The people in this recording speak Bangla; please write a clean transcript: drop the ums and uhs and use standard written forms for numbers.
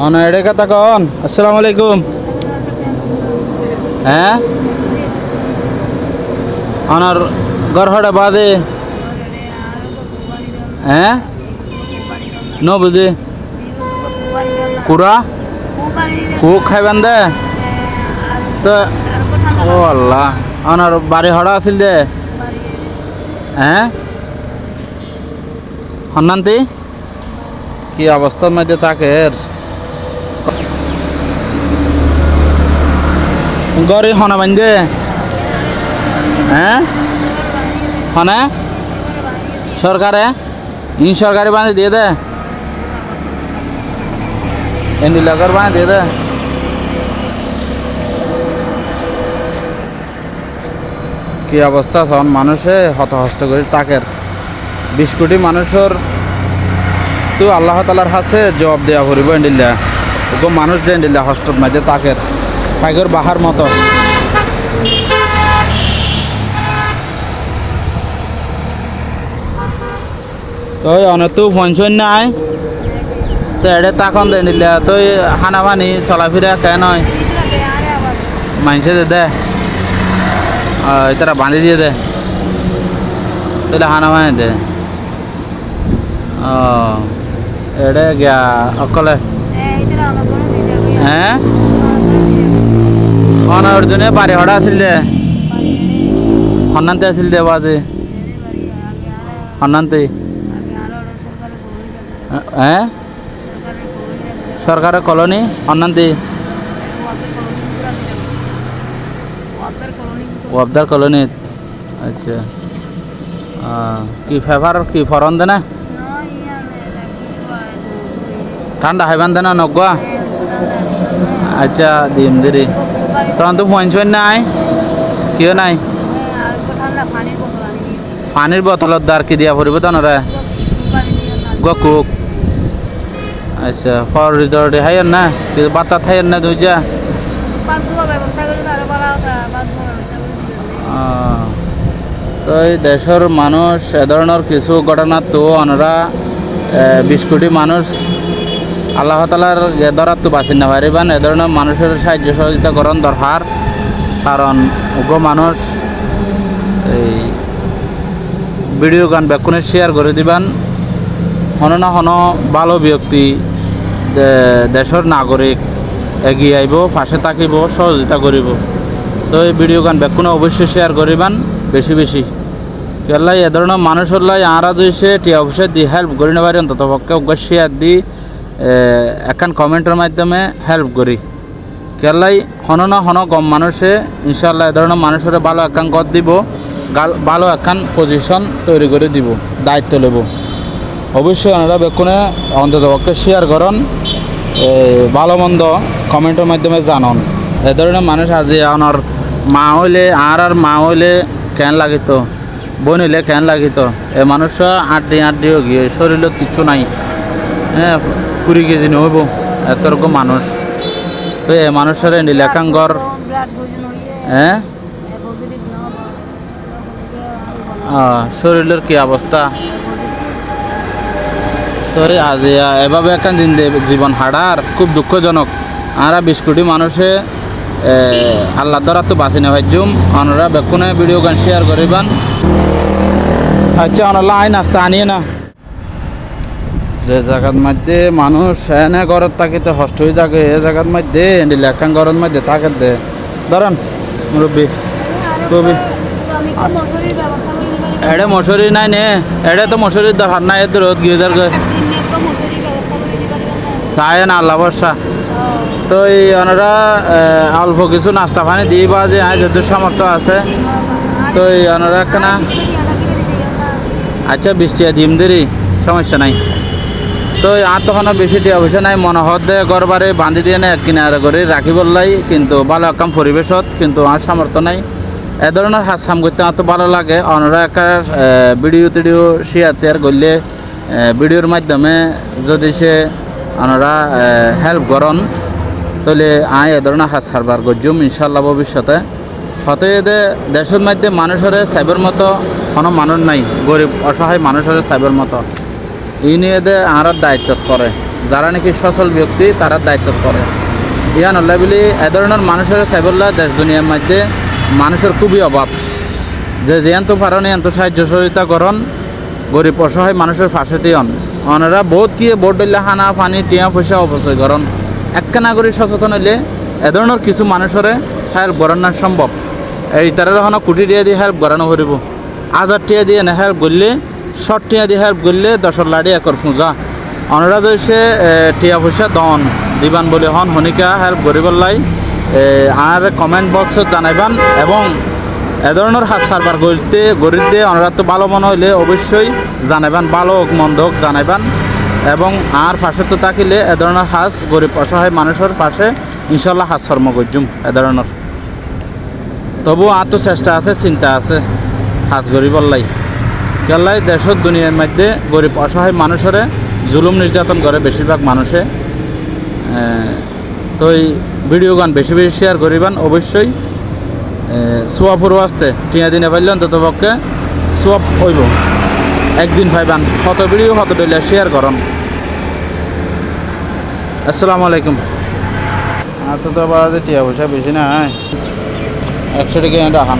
অনারে কথা কন আসসালামু আলাইকুম হ্যাঁ অনার গরহড়া বাদে হ্যাঁ ন বুঝে কুড়া কুক খাইবেন দে তো ও আল্লাহ অনার বাড়ি হড়া আছিল দে হ্যাঁ হন্নান্তি কি অবস্থার মধ্যে থাকে গড়ি হনা বান্ধে হ্যাঁ হনে সরকারে সরকারি বাঁধে দিয়ে দে এন্ডিলাকার বাঁধে দিয়ে দে কি অবস্থা তখন মানুষে হতহষ্ট করে তাকের 20 কোটি মানুষের তো আল্লাহ তালার হাতে জবাব দেওয়া করিব এন্ডিল্লা ওকে মানুষ যে এন্ডিল্লা হস্টের মধ্যে তাকের টাইগর বাহার মতো তো অনেক তো পঞ্চন নাই তো এড়ে তাকন দে নিলে তো হানা পানি চলাফেরা কে নয় মানছে দে তারা বাঁধি দিয়ে দে তাহলে হানা পানি দে ও এড়ে গিয়া অকলে হ্যাঁ অনার্জনে বাড়ি হড়া আছিল দে হন্নান্তে আছিল দে বাজে হন্নান্তে হ্যাঁ সরকারের কলোনি অন্যান্তি ওয়াবদার কলোনি আচ্ছা কি ফেভার কি ফরন দে না ঠান্ডা হাইবান দে না নগুয়া আচ্ছা দিম দেরি তখন তো পঞ্চন নাই কিয় নাই পানির বোতলত দার কি দিয়া পড়ব তনরা কুক আচ্ছা ফর রিজর্ট হাইয়ের না কিছু বাতা থাইয়ের না দুইটা তো এই দেশের মানুষ এ ধরনের কিছু ঘটনা তো ওনারা 20 কোটি মানুষ আল্লাহ তালার ধরার তো বাঁচি না পারিবেন এ ধরনের মানুষের সাহায্য সহযোগিতা করেন দরকার কারণ উগ্র মানুষ এই ভিডিও গান ব্যাকুনে শেয়ার করে দিবেন হন না হন ভালো ব্যক্তি দেশের নাগরিক এগিয়ে আইব পাশে থাকিব সহযোগিতা করিব তো এই ভিডিও গান ব্যাকুনে অবশ্যই শেয়ার করিবেন বেশি বেশি কেলাই এ ধরনের মানুষের লাই আরা দিয়েছে টিয়া অফিসে দি হেল্প করি না পারি অন্তত পক্ষে ওকে শেয়ার দি একখান কমেন্টের মাধ্যমে হেল্প করি কেলাই হন না হন কম মানুষে ইনশাল্লাহ এ ধরনের মানুষের ভালো একখান গদ দিব ভালো একখান পজিশন তৈরি করে দিব দায়িত্ব নেব অবশ্যই ওনারা বেকুনে অন্তত পক্ষে শেয়ার করুন ভালো মন্দ কমেন্টের মাধ্যমে জানান এ ধরনের মানুষ আজি ওনার মা হইলে আর মা হইলে কেন লাগিত বোন হইলে কেন লাগিত এ মানুষ আড্ডিও গিয়ে শরীরে কিচ্ছু নাই হ্যাঁ 20 কেজি নহইব এতরকম মানুষ তো এ মানুষের নীলাকাঙ্গর হ্যাঁ শরীরের কি অবস্থা তো আজ এভাবে একখান জীবন হারার খুব দুঃখজনক আমরা 20 কোটি মানুষে আল্লাহ দ্বারা তো বাঁচি না ভাইজুম ওনারা বেকুনে ভিডিও গান শেয়ার করিবেন আচ্ছা ওনারা আইন আসতে আনিয়ে না যে জায়গার মধ্যে মানুষ এনে ঘরের থাকিতে হষ্ট হয়ে থাকে এ জায়গার মধ্যে লেখান ঘরের মধ্যে থাকে দে ধরেন মুরব্বী কবি এড়ে মশুরি নাই নে এড়ে তো মশুরির দরকার নাই এত রোদ গিয়ে চায় না আল্লাহ বর্ষা তো এই ওনারা অল্প কিছু নাস্তা পানি দিয়ে বা যে যেহেতু সামর্থ্য আছে তো এই ওনারা একখানা আচ্ছা 20 টাকা দিম দেরি সমস্যা নাই তো আর তখন বেশি টিয়া পয়সা নাই মনে হতে গড়বারে বান্ধি দিয়ে না কিনারে করে রাখি বললাই কিন্তু ভালো একদম পরিবেশত কিন্তু আর সামর্থ্য নাই এ ধরনের হাত সাম করতে আমার তো ভালো লাগে ওনারা একটা ভিডিও টিডিও শেয়ার টেয়ার করলে ভিডিওর মাধ্যমে যদি সে ওনারা হেল্প করেন তাহলে এ ধরনের হাত সারবার গজ্জুম ইনশাল্লাহ ভবিষ্যতে হতে এদের দেশের মধ্যে মানুষের সাইবের মতো কোনো মানুষ নাই গরিব অসহায় মানুষের সাইবের মতো এই নিয়ে এদের আর দায়িত্ব করে যারা নাকি সচল ব্যক্তি তারা দায়িত্ব করে ইয়ান আল্লাহ বলি এ ধরনের মানুষের সাইবল্লা দেশ দুনিয়ার মধ্যে মানুষের খুবই অভাব যে যেন তো পারেন এত সাহায্য সহযোগিতা করন গরিব অসহায় মানুষের ফাঁসে দিয়ন ওনারা বহুত কি ভোট দিলে হানা পানি টিয়া পয়সা অপচয় করন একটা নাগরিক সচেতন হইলে এ ধরনের কিছু মানুষের হেল্প করানো সম্ভব এই তারা এখন কোটি টিয়া দিয়ে হেল্প করানো করিব 1000 টিয়া দিয়ে না হেল্প করলে 100 টিয়া দিয়ে হেল্প করলে 10 লাড়ি একর পূজা ওনারা হচ্ছে টিয়া পয়সা দন দিবান বলে হন হনিকা হেল্প করিবার লাই আর কমেন্ট বক্সত জানাইবান এবং এ ধরনের হাত সার্ভার করতে গরিব দিয়ে ওনারা তো ভালো মনে হইলে অবশ্যই জানাইবান ভালো হোক মন্দ হোক জানাইবান এবং আর পাশে তো থাকিলে এ ধরনের হাস গরিব অসহায় মানুষের পাশে ইনশাল্লাহ হাস কর্ম করজুম এ ধরনের তবু আর তো চেষ্টা আছে চিন্তা আছে হাস গরিবর লাই কেলাই দেশের দুনিয়ার মধ্যে গরিব অসহায় মানুষের জুলুম নির্যাতন করে বেশিরভাগ মানুষে তো এই ভিডিও গান বেশি বেশি শেয়ার করিবান অবশ্যই সোয়াপুর আসতে টিয়া দিনে পাইলে অন্তত পক্ষে সোয়াপ হইব একদিন পাইবান কত ভিডিও কত ডেলে শেয়ার করন আসসালামু আলাইকুম আর তো টিয়া পয়সা বেশি না 100 টাকা রাখান